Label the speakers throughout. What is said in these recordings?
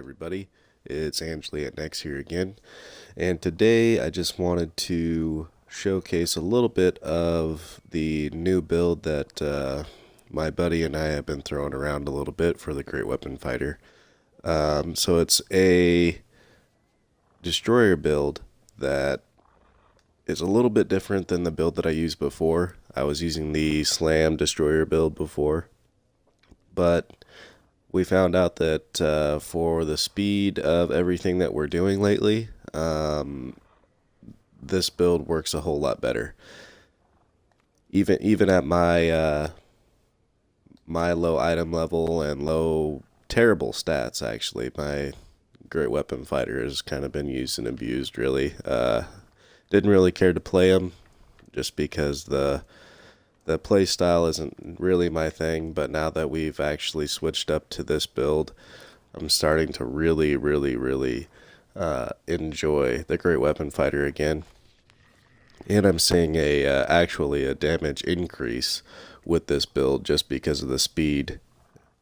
Speaker 1: everybody? It's Angli at Next here again, and today I just wanted to showcase a little bit of the new build that my buddy and I have been throwing around a little bit for the Great Weapon Fighter. So it's a destroyer build that is a little bit different than the build that I used before. I was using the Slam destroyer build before, but we found out that for the speed of everything that we're doing lately, this build works a whole lot better. Even at my my low item level and low terrible stats, actually, my Great Weapon Fighter has kind of been used and abused. Really, didn't really care to play him just because the play style isn't really my thing, but now that we've actually switched up to this build, I'm starting to really enjoy the Great Weapon Fighter again. And I'm seeing actually a damage increase with this build just because of the speed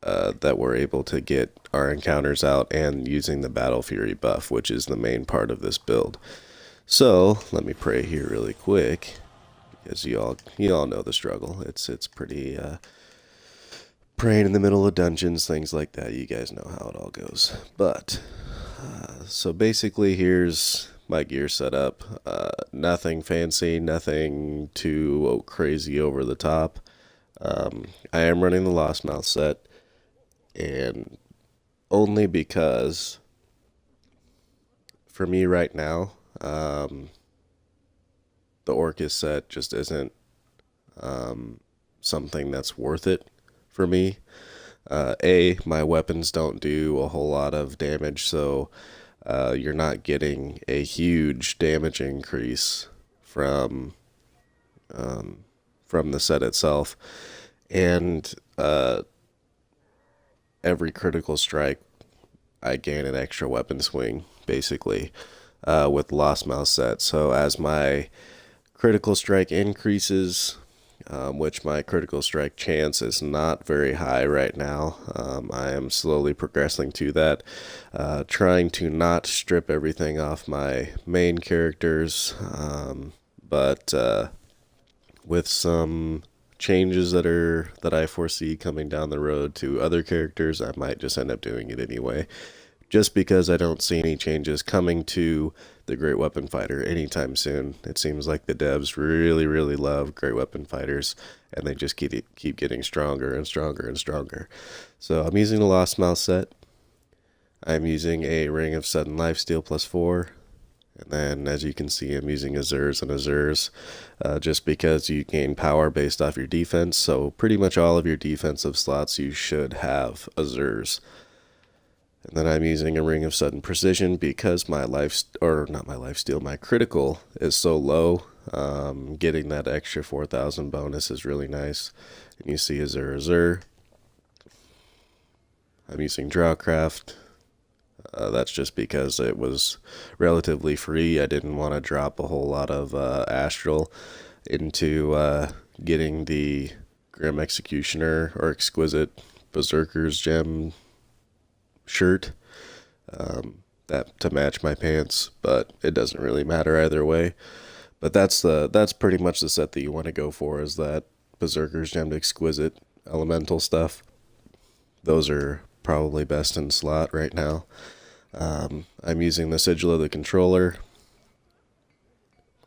Speaker 1: that we're able to get our encounters out and using the Battle Fury buff, which is the main part of this build. So let me pray here really quick, because you all know the struggle. It's pretty praying in the middle of dungeons, things like that. You guys know how it all goes. But so basically, here's my gear setup. Nothing fancy, nothing too crazy over the top. I am running the Lost Mouth set, and only because for me right now, the Orcus set just isn't something that's worth it for me. My weapons don't do a whole lot of damage, so you're not getting a huge damage increase from the set itself. And every critical strike, I gain an extra weapon swing, basically, with Lost Mouth set. So as my critical strike increases, which my critical strike chance is not very high right now. I am slowly progressing to that, trying to not strip everything off my main characters, but with some changes that I foresee coming down the road to other characters, I might just end up doing it anyway, just because I don't see any changes coming to the Great Weapon Fighter anytime soon. It seems like the devs really love Great Weapon Fighters, and they just keep getting stronger and stronger and stronger. So I'm using the Lost Mouth set. I'm using a Ring of Sudden Lifesteal +4. And then, as you can see, I'm using Azurs and Azurs, just because you gain power based off your defense. So pretty much all of your defensive slots, you should have Azurs. And then I'm using a Ring of Sudden Precision because my my critical is so low. Getting that extra 4,000 bonus is really nice. And you see Azur. I'm using Drawcraft. That's just because it was relatively free. I didn't want to drop a whole lot of Astral into getting the Grim Executioner or Exquisite Berserker's Gem shirt that to match my pants, but it doesn't really matter either way. But that's pretty much the set that you want to go for, is that Berserker's Gem Exquisite Elemental stuff. Those are probably best in slot right now. I'm using the Sigil of the Controller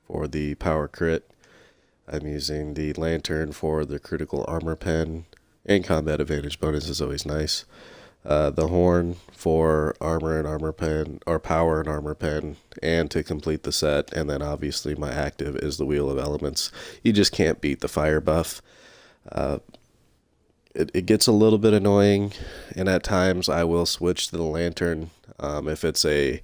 Speaker 1: for the power crit. I'm using the Lantern for the critical armor pen, and combat advantage bonus is always nice. The Horn for armor and armor pen, or power and armor pen, and to complete the set. And then obviously my active is the Wheel of Elements. You just can't beat the fire buff. It gets a little bit annoying, and at times I will switch to the Lantern. If it's a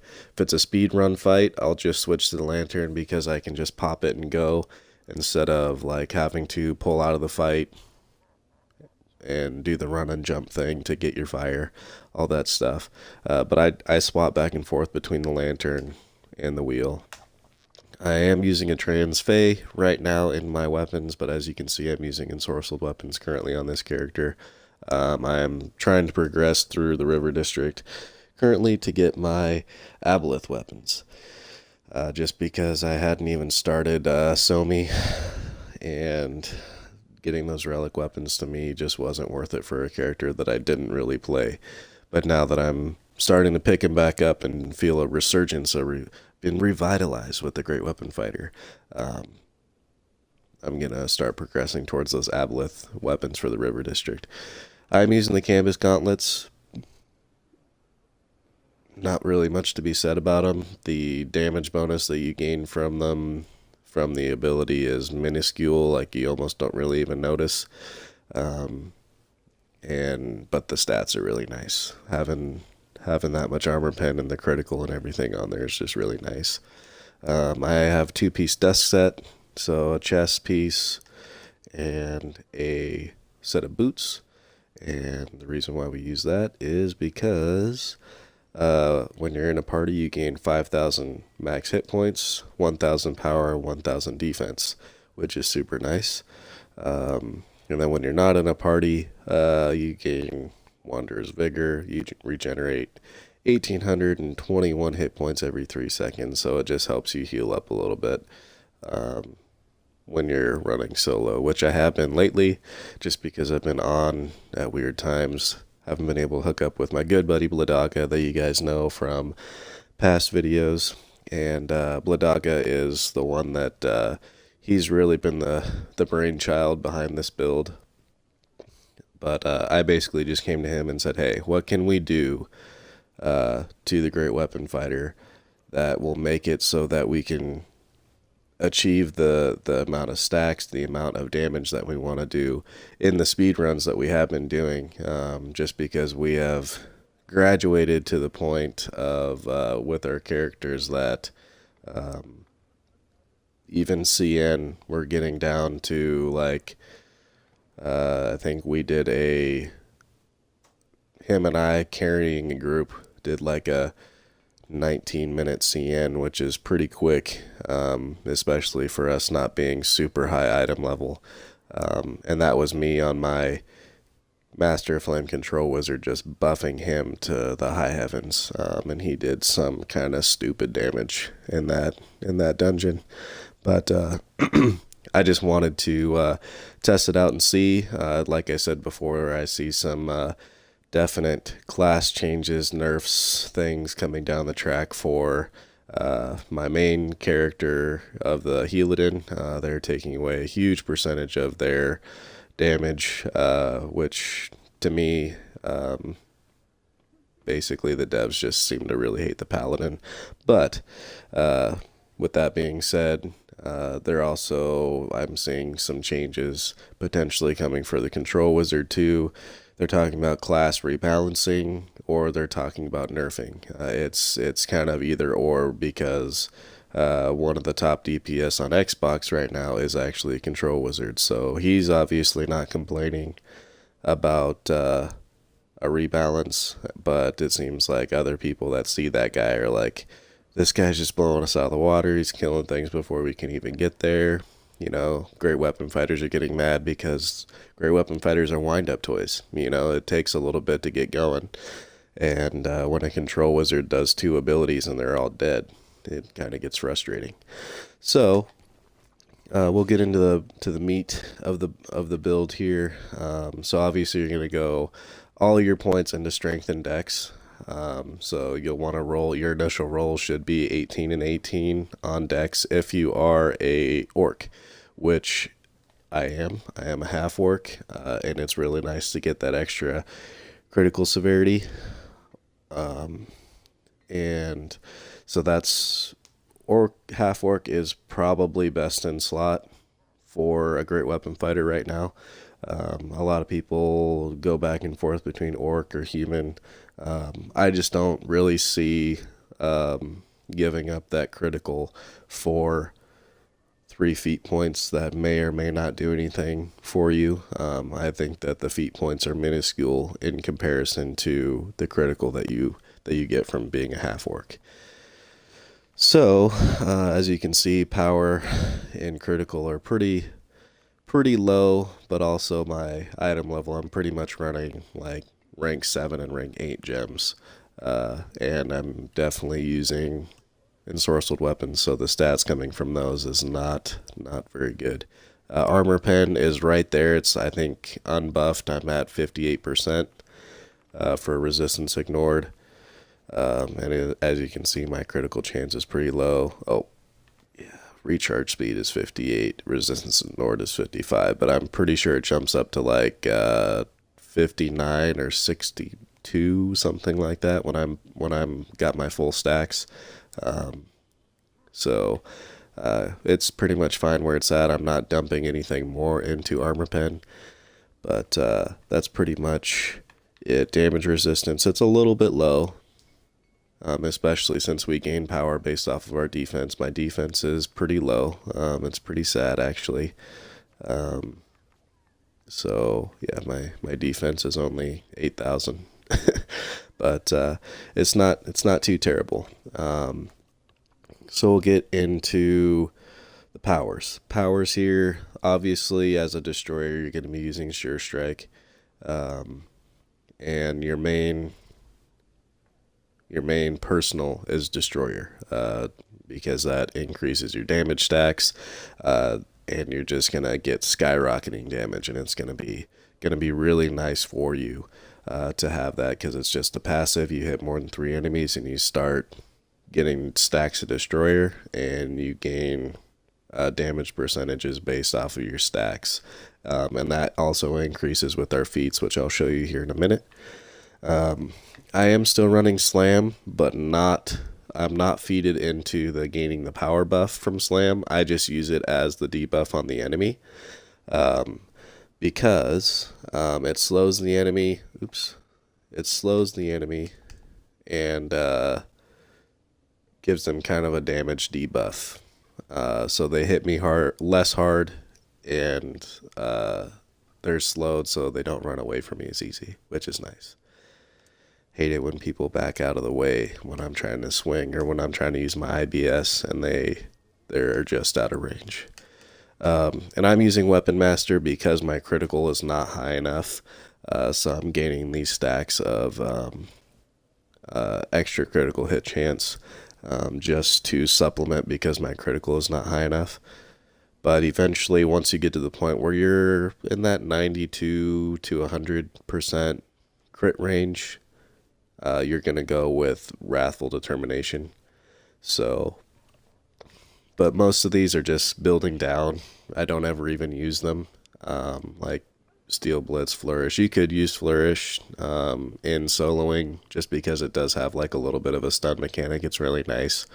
Speaker 1: speed run fight, I'll just switch to the Lantern because I can just pop it and go, instead of like having to pull out of the fight and do the run and jump thing to get your fire, all that stuff. But I swap back and forth between the Lantern and the Wheel. I am using a Transfey right now in my weapons, but as you can see, I'm using ensorcelled weapons currently on this character. I am trying to progress through the River District currently to get my aboleth weapons. Just because I hadn't even started Somi, and getting those relic weapons to me just wasn't worth it for a character that I didn't really play. But now that I'm starting to pick him back up and feel a resurgence, been revitalized with the Great Weapon Fighter, I'm going to start progressing towards those aboleth weapons for the River District. I'm using the Canvas Gauntlets. Not really much to be said about them. The damage bonus that you gain from them from the ability is minuscule, like you almost don't really even notice. But the stats are really nice. Having that much armor pen and the critical and everything on there is just really nice. I have 2-piece desk set, so a chest piece and a set of boots. And the reason why we use that is because when you're in a party, you gain 5,000 max hit points, 1,000 power, 1,000 defense, which is super nice. And then when you're not in a party, you gain Wanderer's Vigor. You regenerate 1,821 hit points every 3 seconds, so it just helps you heal up a little bit when you're running solo, which I have been lately, just because I've been on at weird times. Haven't been able to hook up with my good buddy Blahdaga that you guys know from past videos. And Blahdaga is the one that he's really been the brainchild behind this build. But I basically just came to him and said, hey, what can we do to the Great Weapon Fighter that will make it so that we can achieve the amount of stacks, the amount of damage that we want to do in the speed runs that we have been doing, just because we have graduated to the point of with our characters that even CN we're getting down to like I think we did him and I carrying a group did like a 19-minute CN, which is pretty quick, especially for us not being super high item level. And that was me on my Master Flame Control Wizard just buffing him to the high heavens, and he did some kind of stupid damage in that dungeon. But I just wanted to test it out and see. Like I said before, I see some definite class changes, nerfs, things coming down the track for my main character of the Helidon. They're taking away a huge percentage of their damage, which to me, basically the devs just seem to really hate the Paladin. But with that being said, I'm seeing some changes potentially coming for the Control Wizard too. They're talking about class rebalancing, or they're talking about nerfing. It's kind of either or, because one of the top DPS on Xbox right now is actually a Control Wizard, so he's obviously not complaining about a rebalance, but it seems like other people that see that guy are like, this guy's just blowing us out of the water, he's killing things before we can even get there. You know, Great Weapon Fighters are getting mad because Great Weapon Fighters are wind-up toys. You know, it takes a little bit to get going. And when a Control Wizard does 2 abilities and they're all dead, it kind of gets frustrating. So, we'll get into the meat of the build here. So obviously you're going to go all your points into Strength and Dex. So you'll want to roll, your initial roll should be 18 and 18 on Dex if you are a Orc, which I am a half Orc, and it's really nice to get that extra critical severity. And so that's half Orc is probably best in slot for a Great Weapon Fighter right now. A lot of people go back and forth between Orc or Human. I just don't really see giving up that critical for 3 feat points that may or may not do anything for you. I think that the feat points are minuscule in comparison to the critical that you get from being a half Orc. So, as you can see, power and critical are pretty low, but also my item level, I'm pretty much running like rank 7 and rank 8 gems. and I'm definitely using ensorcelled weapons, so the stats coming from those is not very good. Armor pen is right there. It's, I think, unbuffed. I'm at 58% for resistance ignored. As you can see, my critical chance is pretty low. Oh, yeah, recharge speed is 58, resistance ignored is 55, but I'm pretty sure it jumps up to like 59 or 62, something like that when I'm got my full stacks. So it's pretty much fine where it's at. I'm not dumping anything more into armor pen, but that's pretty much it. Damage resistance, it's a little bit low, especially since we gain power based off of our defense. My defense is pretty low. It's pretty sad, actually. So yeah, my defense is only 8,000, but it's not too terrible. So we'll get into the powers. Powers here, obviously, as a destroyer, you're going to be using Sure Strike, and your main personal is destroyer, because that increases your damage stacks, and you're just gonna get skyrocketing damage, and it's gonna be really nice for you to have that, because it's just a passive. You hit more than 3 enemies, and you start getting stacks of destroyer, and you gain damage percentages based off of your stacks, and that also increases with our feats, which I'll show you here in a minute. I am still running slam, but I'm not feeded into the gaining the power buff from slam. I just use it as the debuff on the enemy, because it slows the enemy. It slows the enemy and gives them kind of a damage debuff. So they hit me less hard, and they're slowed, so they don't run away from me as easy, which is nice. Hate it when people back out of the way when I'm trying to swing, or when I'm trying to use my IBS and they're just out of range. And I'm using Weapon Master because my critical is not high enough, so I'm gaining these stacks of extra critical hit chance, just to supplement, because my critical is not high enough. But eventually, once you get to the point where you're in that 92 to 100% crit range, you're going to go with Wrathful Determination. So, but most of these are just building down. I don't ever even use them. Like Steel Blitz, Flourish. You could use Flourish in soloing, just because it does have like a little bit of a stun mechanic. It's really nice,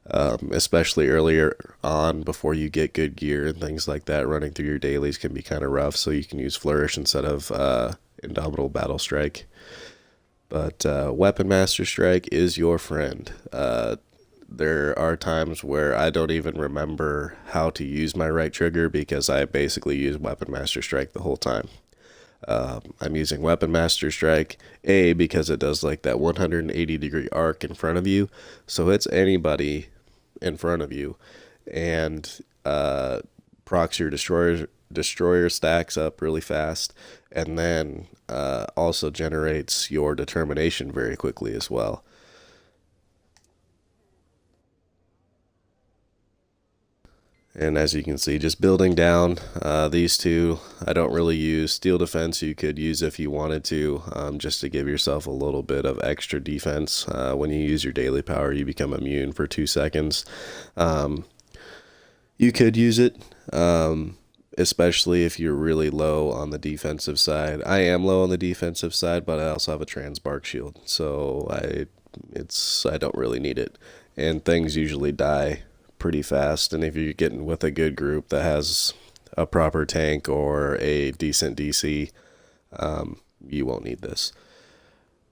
Speaker 1: especially earlier on before you get good gear and things like that. Running through your dailies can be kind of rough, so you can use Flourish instead of Indomitable Battle Strike. But Weapon Master Strike is your friend. There are times where I don't even remember how to use my right trigger, because I basically use Weapon Master Strike the whole time. I'm using Weapon Master Strike, because it does like that 180-degree arc in front of you, so it's anybody in front of you, and procs your destroyer stacks up really fast, and then also generates your determination very quickly as well. And as you can see, just building down, these two I don't really use. Steel Defense you could use if you wanted to, just to give yourself a little bit of extra defense. When you use your daily power, you become immune for 2 seconds. You could use it, especially if you're really low on the defensive side. I am low on the defensive side, but I also have a Transbark shield, so I don't really need it. And things usually die pretty fast, and if you're getting with a good group that has a proper tank or a decent DC, you won't need this.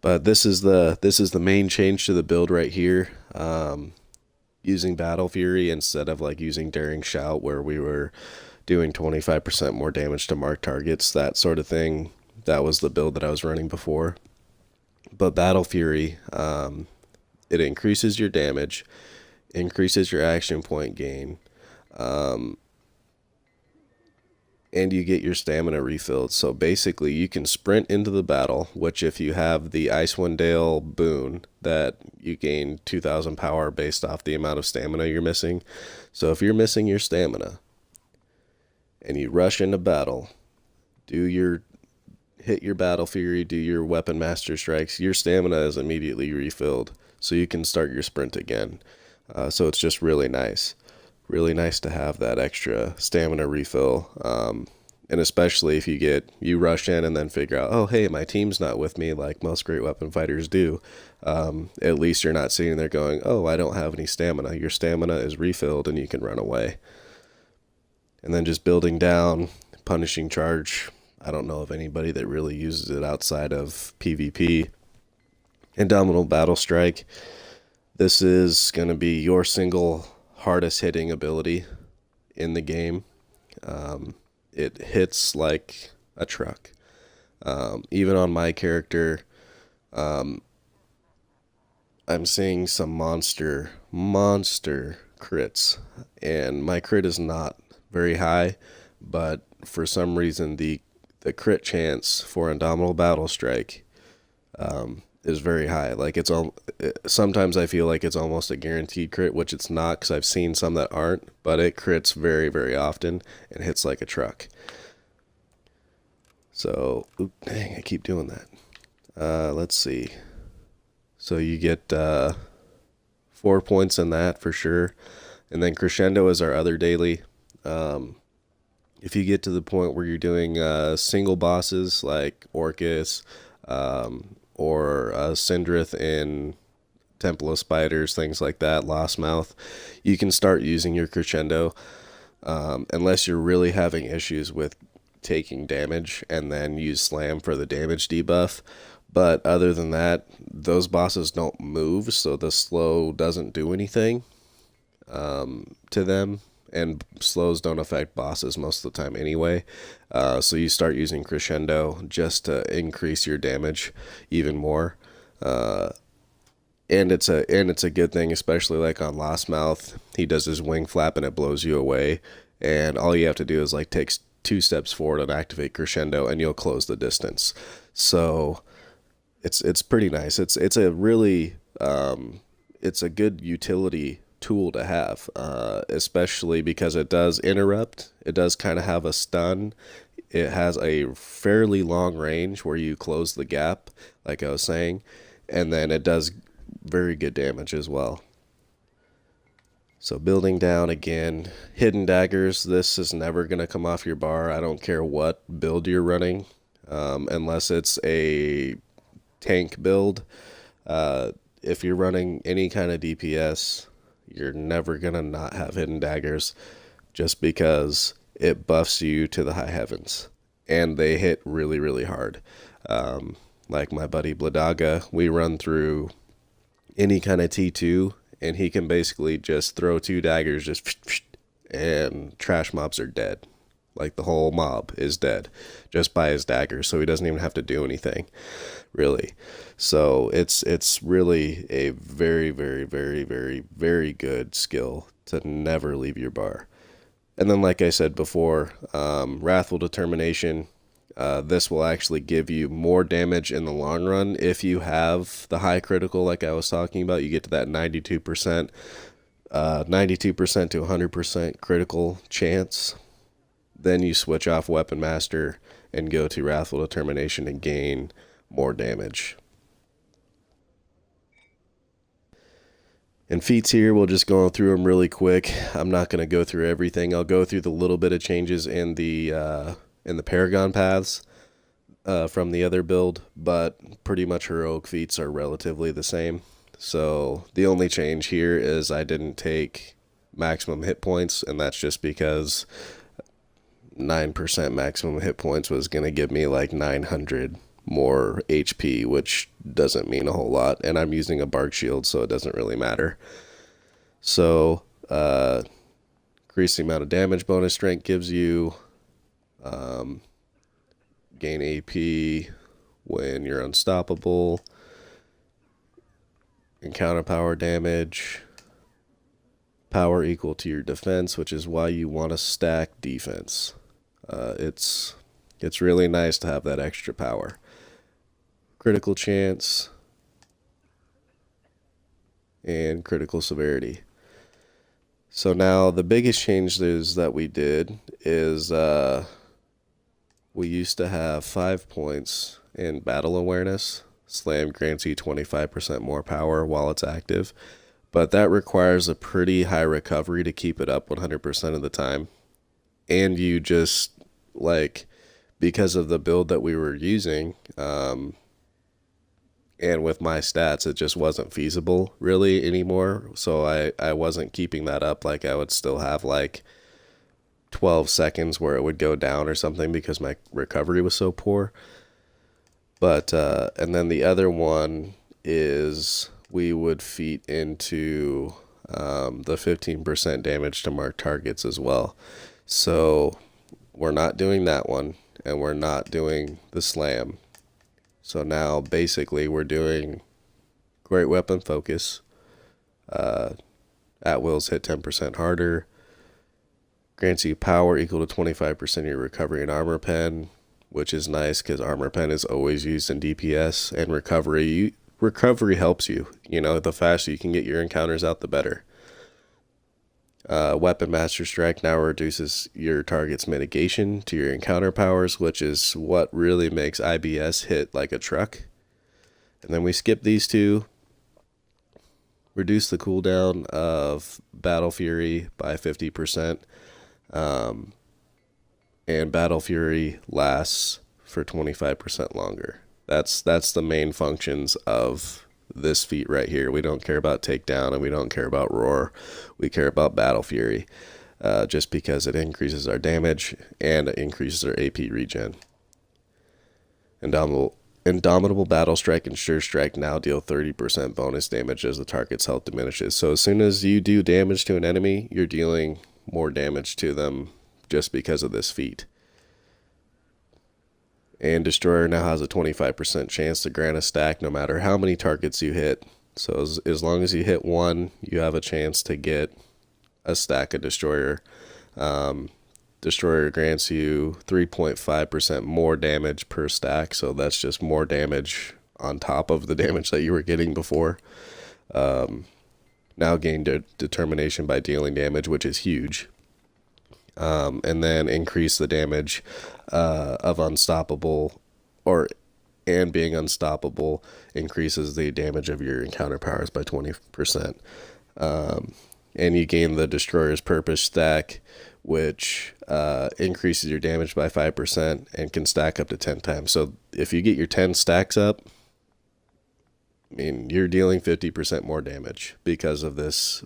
Speaker 1: But this is the main change to the build right here. Using Battle Fury instead of like using Daring Shout, where we were doing 25% more damage to marked targets, that sort of thing. That was the build that I was running before. But Battle Fury, it increases your damage, increases your action point gain, and you get your stamina refilled. So basically you can sprint into the battle, which if you have the Icewind Dale boon, that you gain 2000 power based off the amount of stamina you're missing. So if you're missing your stamina and you rush into battle, hit your battle fury, do your weapon master strikes, your stamina is immediately refilled, so you can start your sprint again. So it's just really nice. Really nice to have that extra stamina refill. And especially if you rush in and then figure out, oh, hey, my team's not with me like most great weapon fighters do. At least you're not sitting there going, oh, I don't have any stamina. Your stamina is refilled and you can run away. And then just building down, punishing charge. I don't know of anybody that really uses it outside of PvP. Indomitable battle strike. This is going to be your single hardest hitting ability in the game. It hits like a truck. Even on my character, I'm seeing some monster crits, and my crit is not very high, but for some reason the crit chance for Indomitable battle strike is very high. Like sometimes I feel like it's almost a guaranteed crit, which it's not, because I've seen some that aren't, but it crits very, very often and hits like a truck. So, dang, I keep doing that. Let's see. So you get 4 points in that for sure. And then Crescendo is our other daily. If you get to the point where you're doing single bosses like Orcus, or Sindrith in Temple of Spiders, things like that, Lost Mouth, you can start using your Crescendo, unless you're really having issues with taking damage, and then use Slam for the damage debuff. But other than that, those bosses don't move, so the slow doesn't do anything to them, and slows don't affect bosses most of the time anyway. So you start using Crescendo just to increase your damage even more. And it's a good thing, especially like on Lost Mouth. He does his wing flap and it blows you away, and all you have to do is like take 2 steps forward and activate Crescendo, and you'll close the distance. So it's pretty nice. It's a really it's a good utility tool to have, especially because it does interrupt. It does kind of have a stun. It has a fairly long range where you close the gap, like I was saying, and then it does very good damage as well. So building down again, Hidden Daggers. This is never going to come off your bar. I don't care what build you're running, unless it's a tank build. If you're running any kind of DPS, you're never going to not have Hidden Daggers, just because it buffs you to the high heavens, and they hit really, really hard. Like my buddy Blahdaga, we run through any kind of T2, and he can basically just throw 2 daggers, just and trash mobs are dead. Like the whole mob is dead just by his daggers, so he doesn't even have to do anything, really. So it's really a very, very, very, very, very good skill to never leave your bar. And then, like I said before, Wrathful Determination. This will actually give you more damage in the long run if you have the high critical, like I was talking about. You get to that 92%, 92% to 100% critical chance. Then you switch off Weapon Master and go to Wrathful Determination and gain more damage. And feats here, we'll just go through them really quick. I'm not going to go through everything. I'll go through the little bit of changes in the Paragon paths from the other build, but pretty much heroic feats are relatively the same. So the only change here is I didn't take maximum hit points, and that's just because 9% maximum hit points was going to give me like 900 more HP, which doesn't mean a whole lot, and I'm using a bark shield, so it doesn't really matter. So increase the amount of damage bonus strength gives you, gain AP when you're unstoppable, encounter power damage, power equal to your defense, which is why you want to stack defense. It's really nice to have that extra power. Critical chance and critical severity. So now the biggest changes that we did is we used to have 5 points in battle awareness. Slam grants you 25% more power while it's active, but that requires a pretty high recovery to keep it up 100% of the time. And you just, like, because of the build that we were using, and with my stats, it just wasn't feasible really anymore. So I wasn't keeping that up. Like, I would still have like 12 seconds where it would go down or something because my recovery was so poor. But, and then the other one is we would feat into the 15% damage to marked targets as well. So we're not doing that one, and we're not doing the slam. So now basically we're doing great weapon focus. At wills hit 10% harder. Grants you power equal to 25% of your recovery and armor pen, which is nice because armor pen is always used in DPS, and recovery helps you. You know, the faster you can get your encounters out, the better. Weapon Master Strike now reduces your target's mitigation to your encounter powers, which is what really makes IBS hit like a truck. And then we skip these two. Reduce the cooldown of Battle Fury by 50%. And Battle Fury lasts for 25% longer. That's the main functions of this feat right here. We don't care about takedown, and we don't care about roar. We care about Battle Fury, just because it increases our damage and it increases our AP regen. Indomitable Battle Strike and Sure Strike now deal 30% bonus damage as the target's health diminishes. So as soon as you do damage to an enemy, you're dealing more damage to them just because of this feat. And Destroyer now has a 25% chance to grant a stack no matter how many targets you hit. So as long as you hit one, you have a chance to get a stack of Destroyer. Destroyer grants you 3.5% more damage per stack, so that's just more damage on top of the damage that you were getting before. Now gain determination by dealing damage, which is huge. And then increase the damage of unstoppable, and being unstoppable increases the damage of your encounter powers by 20%. And you gain the Destroyer's Purpose stack, which increases your damage by 5% and can stack up to 10 times. So if you get your 10 stacks up, I mean, you're dealing 50% more damage because of this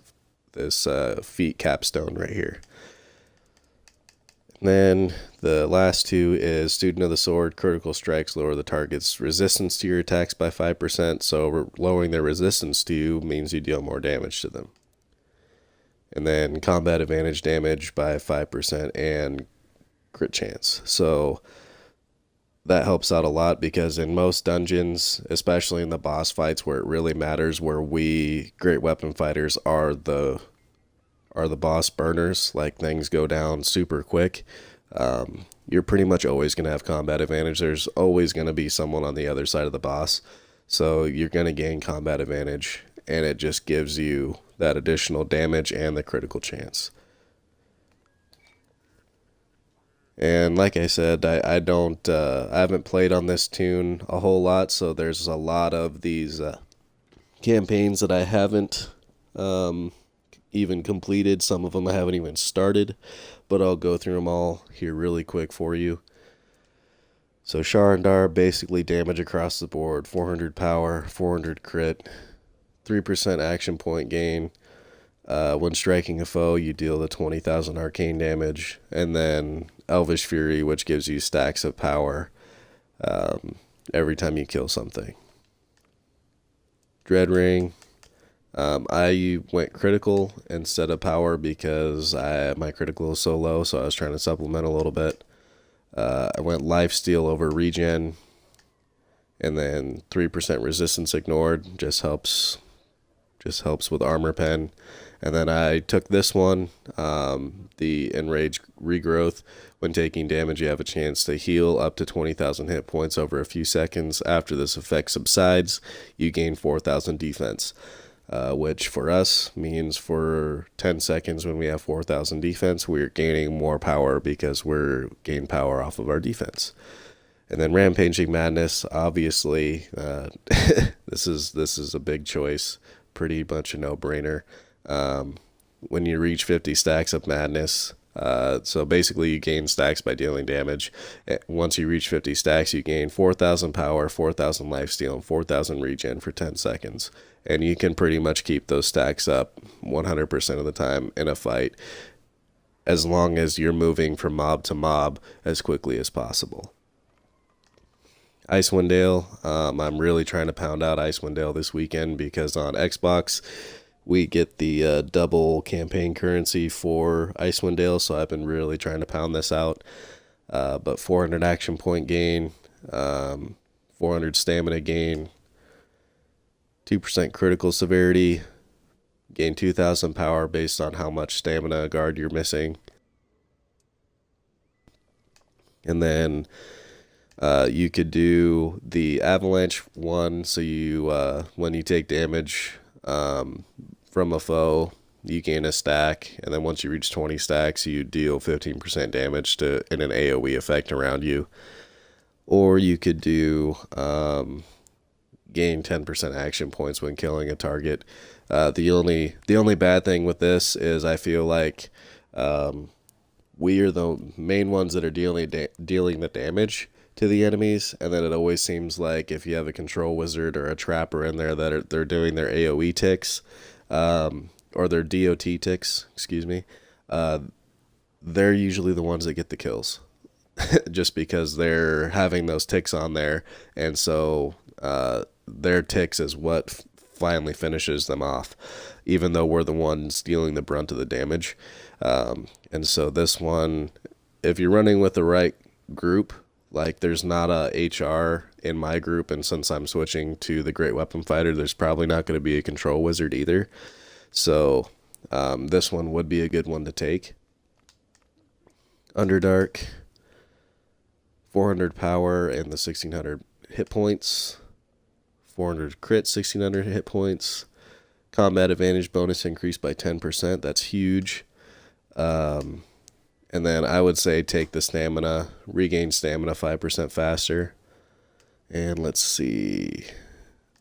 Speaker 1: feat capstone right here. Then the last two is Student of the Sword. Critical strikes lower the target's resistance to your attacks by 5%. So lowering their resistance to you means you deal more damage to them. And then combat advantage damage by 5% and crit chance. So that helps out a lot because in most dungeons, especially in the boss fights where it really matters, where we great weapon fighters are the boss burners, like things go down super quick, you're pretty much always going to have combat advantage. There's always going to be someone on the other side of the boss, so you're going to gain combat advantage, and it just gives you that additional damage and the critical chance. And like I said, I haven't played on this tune a whole lot, so there's a lot of these campaigns that I haven't even completed. Some of them I haven't even started, but I'll go through them all here really quick for you. So Sharandar, basically damage across the board, 400 power, 400 crit, 3% action point gain. When striking a foe, you deal the 20,000 arcane damage. And then Elvish Fury, which gives you stacks of power every time you kill something. Dread Ring. I went critical instead of power because my critical is so low, so I was trying to supplement a little bit. I went lifesteal over regen, and then 3% resistance ignored just helps just helps with armor pen. And then I took this one, the Enrage Regrowth. When taking damage, you have a chance to heal up to 20,000 hit points over a few seconds. After this effect subsides, you gain 4,000 defense, which for us means for 10 seconds when we have 4,000 defense, we're gaining more power because we're gain power off of our defense. And then Rampaging Madness, obviously, this is a big choice, pretty much a no-brainer. When you reach 50 stacks of Madness, so basically you gain stacks by dealing damage. Once you reach 50 stacks, you gain 4,000 power, 4,000 lifesteal, and 4,000 regen for 10 seconds. And you can pretty much keep those stacks up 100% of the time in a fight, as long as you're moving from mob to mob as quickly as possible. Icewind Dale, I'm really trying to pound out Icewind Dale this weekend because on Xbox we get the double campaign currency for Icewind Dale, so I've been really trying to pound this out. But 400 action point gain, 400 stamina gain, 2% critical severity, gain 2,000 power based on how much stamina guard you're missing. And then you could do the avalanche one, so you when you take damage from a foe, you gain a stack, and then once you reach 20 stacks, you deal 15% damage in an AoE effect around you. Or you could do gain 10% action points when killing a target. The only bad thing with this is I feel like we are the main ones that are dealing the damage to the enemies, and then it always seems like if you have a control wizard or a trapper in there that they're doing their AoE ticks, or their DOT ticks, excuse me, they're usually the ones that get the kills, just because they're having those ticks on there, and so their ticks is what finally finishes them off, even though we're the ones dealing the brunt of the damage. And so this one, if you're running with the right group, like there's not a HR in my group, and since I'm switching to the Great Weapon Fighter, there's probably not going to be a control wizard either. So this one would be a good one to take. Underdark, 400 power and the 1600 hit points, 400 crit, 1600 hit points, combat advantage bonus increased by 10%. That's huge. And then I would say take the stamina, regain stamina 5% faster. And let's see.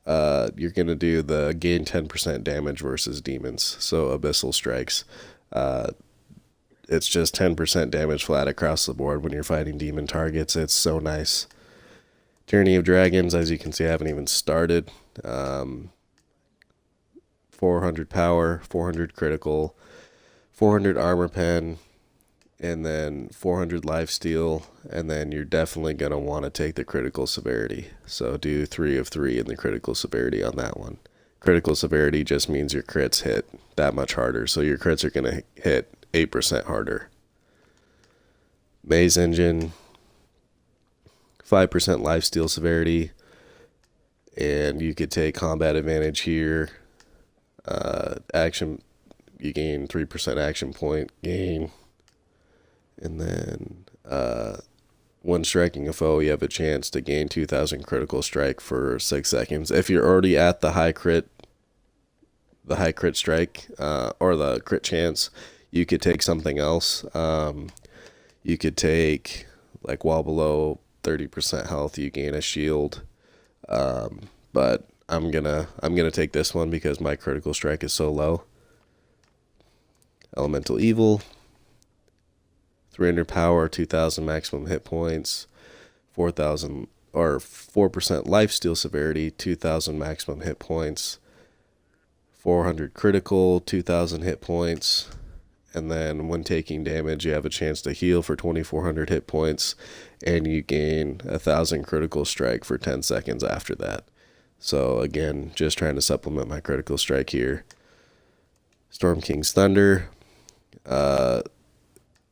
Speaker 1: You're going to do the gain 10% damage versus demons. So Abyssal Strikes. It's just 10% damage flat across the board when you're fighting demon targets. It's so nice. Tyranny of Dragons, as you can see, I haven't even started. 400 power, 400 critical, 400 armor pen, and then 400 lifesteal, and then you're definitely going to want to take the critical severity. So do 3 of 3 in the critical severity on that one. Critical severity just means your crits hit that much harder, so your crits are going to hit 8% harder. Maze Engine, 5% lifesteal severity, and you could take combat advantage here. Action, you gain 3% action point gain. And then when striking a foe, you have a chance to gain 2,000 critical strike for 6 seconds. If you're already at the high crit strike, or the crit chance, you could take something else. You could take, like, while below 30% health, you gain a shield. But I'm gonna take this one because my critical strike is so low. Elemental Evil, 300 power, 2,000 maximum hit points, 4,000 or 4% lifesteal severity, 2,000 maximum hit points, 400 critical, 2,000 hit points, and then when taking damage, you have a chance to heal for 2,400 hit points, and you gain 1,000 critical strike for 10 seconds after that. So again, just trying to supplement my critical strike here. Storm King's Thunder.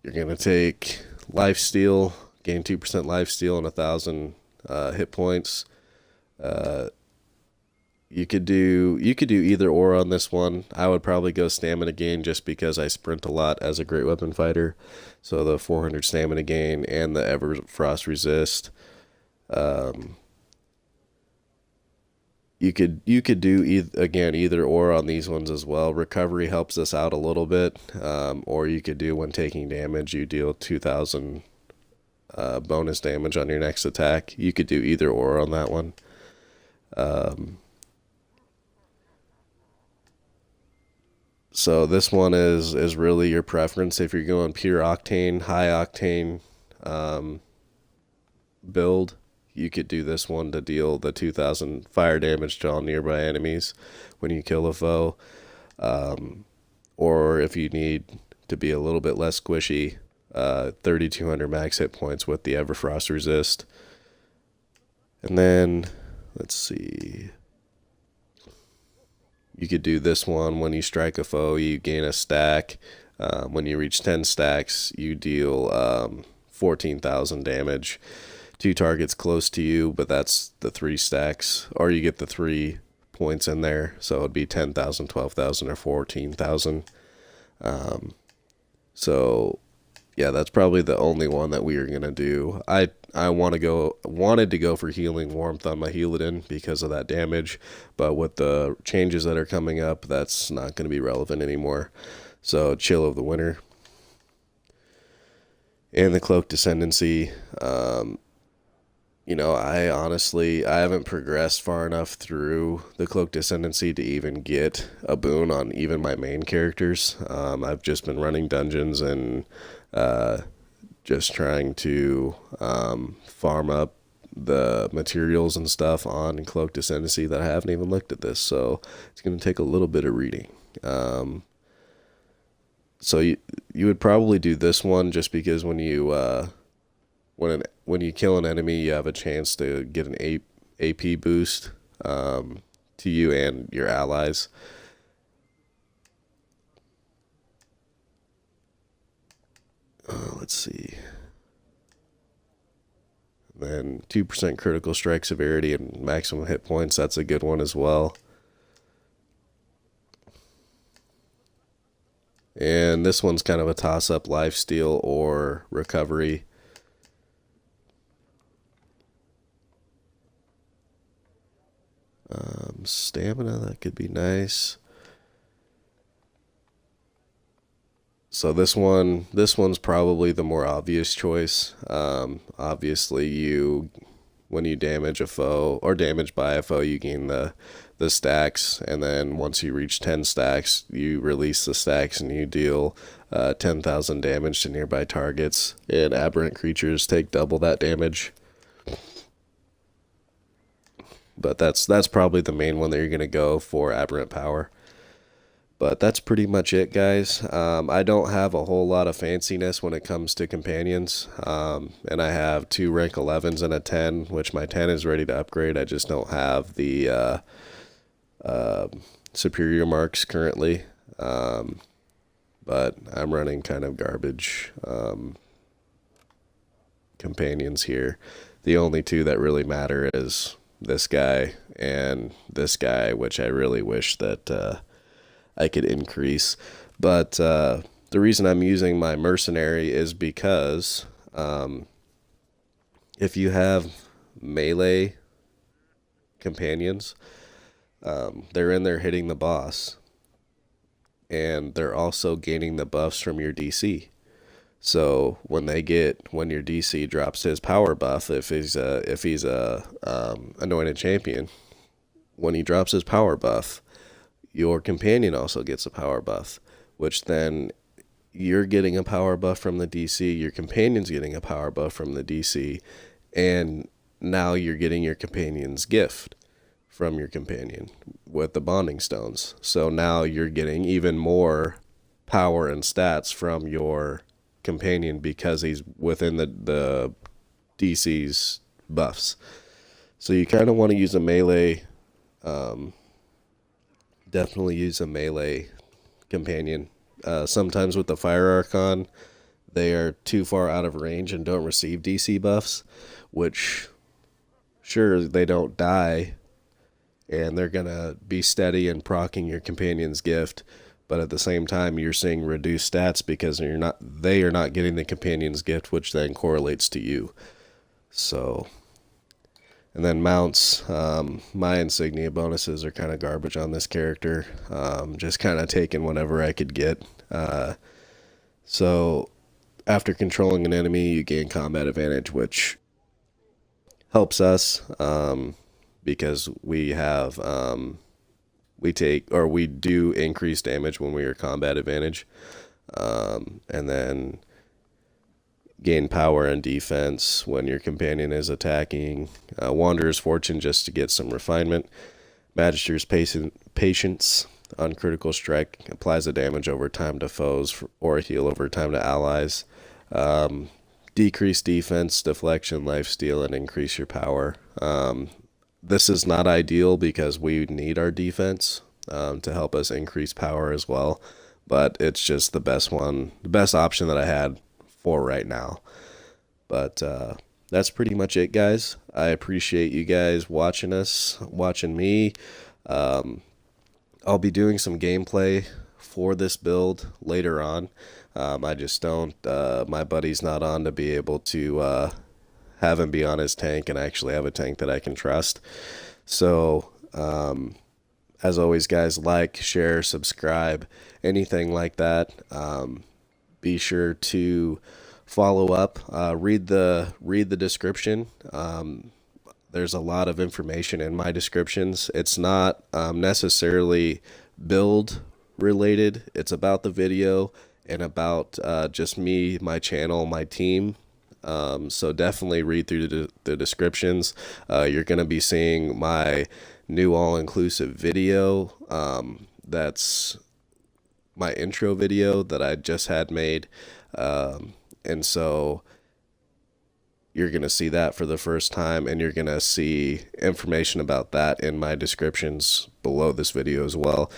Speaker 1: You're going to take lifesteal, gain 2% lifesteal and 1,000 hit points. You you could do either or on this one. I would probably go stamina gain just because I sprint a lot as a great weapon fighter. So the 400 stamina gain and the ever frost resist. Um, you could do again either or on these ones as well. Recovery helps us out a little bit, or you could do when taking damage, you deal 2,000 bonus damage on your next attack. You could do either or on that one. Um, so this one is really your preference. If you're going pure octane, high octane um, build, you could do this one to deal the 2,000 fire damage to all nearby enemies when you kill a foe. Or if you need to be a little bit less squishy, 3,200 max hit points with the Everfrost resist. And then, let's see. You could do this one when you strike a foe, you gain a stack. When you reach 10 stacks, you deal 14,000 damage. 2 targets close to you, but that's the 3 stacks. Or you get the 3 points in there, so it would be 10,000, 12,000, or 14,000. So yeah, that's probably the only one that we are gonna do. I wanted to go for healing warmth on my Healadin because of that damage, but with the changes that are coming up, that's not gonna be relevant anymore. So Chill of the Winter and the Cloak Descendancy. You know, I honestly I haven't progressed far enough through the Cloak Descendancy to even get a boon on even my main characters. I've just been running dungeons and uh, just trying to farm up the materials and stuff on Cloak Descendancy that I haven't even looked at this. So it's going to take a little bit of reading. So you would probably do this one just because when you kill an enemy, you have a chance to get an AP boost to you and your allies. Let's see. Then 2% critical strike severity and maximum hit points. That's a good one as well. And this one's kind of a toss-up, lifesteal or recovery. Stamina, that could be nice. So this one's probably the more obvious choice. Obviously, when you damage a foe or damage by a foe, you gain the stacks, and then once you reach 10 stacks, you release the stacks and you deal 10,000 damage to nearby targets. And aberrant creatures take double that damage. But that's probably the main one that you're gonna go for, aberrant power. But that's pretty much it, guys. I don't have a whole lot of fanciness when it comes to companions. And I have 2 rank 11s and a 10, which my 10 is ready to upgrade. I just don't have the superior marks currently. But I'm running kind of garbage companions here. The only 2 that really matter is this guy and this guy, which I really wish that I could increase. But the reason I'm using my mercenary is because if you have melee companions, they're in there hitting the boss, and they're also gaining the buffs from your DC. So when your DC drops his power buff, if he's a anointed champion, when he drops his power buff, your companion also gets a power buff, which then you're getting a power buff from the DC, your companion's getting a power buff from the DC, and now you're getting your companion's gift from your companion with the bonding stones. So now you're getting even more power and stats from your companion because he's within the DC's buffs. So you kind of want to use a melee, definitely use a melee companion. Sometimes with the Fire Archon, they are too far out of range and don't receive DC buffs, which, sure, they don't die and they're gonna be steady and proccing your companion's gift, but at the same time you're seeing reduced stats because they are not getting the companion's gift, which then correlates to you. So, and then mounts, my insignia bonuses are kind of garbage on this character. Just kind of taking whatever I could get. So after controlling an enemy, you gain combat advantage, which helps us, because we have, we do increase damage when we are combat advantage. And then gain power and defense when your companion is attacking. Wanderer's Fortune just to get some refinement. Magister's Patience on critical strike applies the damage over time to foes or heal over time to allies. Decrease defense, deflection, lifesteal, and increase your power. This is not ideal because we need our defense to help us increase power as well, but it's just the best option that I had for right now. But that's pretty much it, guys. I appreciate you guys watching me. I'll be doing some gameplay for this build later on. I just don't, my buddy's not on to be able to have him be on his tank and actually have a tank that I can trust. So, as always, guys, like, share, subscribe, anything like that. Be sure to follow up, read the description. There's a lot of information in my descriptions. It's not necessarily build related. It's about the video and about just me, my channel, my team. So definitely read through the descriptions. You're going to be seeing my new all-inclusive video. That's my intro video that I just had made. And so you're going to see that for the first time, and you're going to see information about that in my descriptions below this video as well.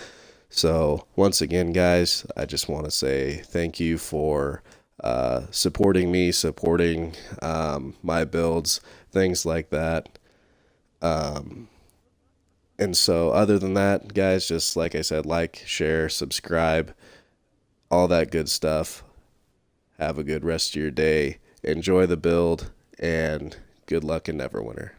Speaker 1: So once again, guys, I just want to say thank you for supporting me, supporting my builds, things like that. And so other than that, guys, just like I said, like, share, subscribe, all that good stuff. Have a good rest of your day. Enjoy the build, and good luck in Neverwinter.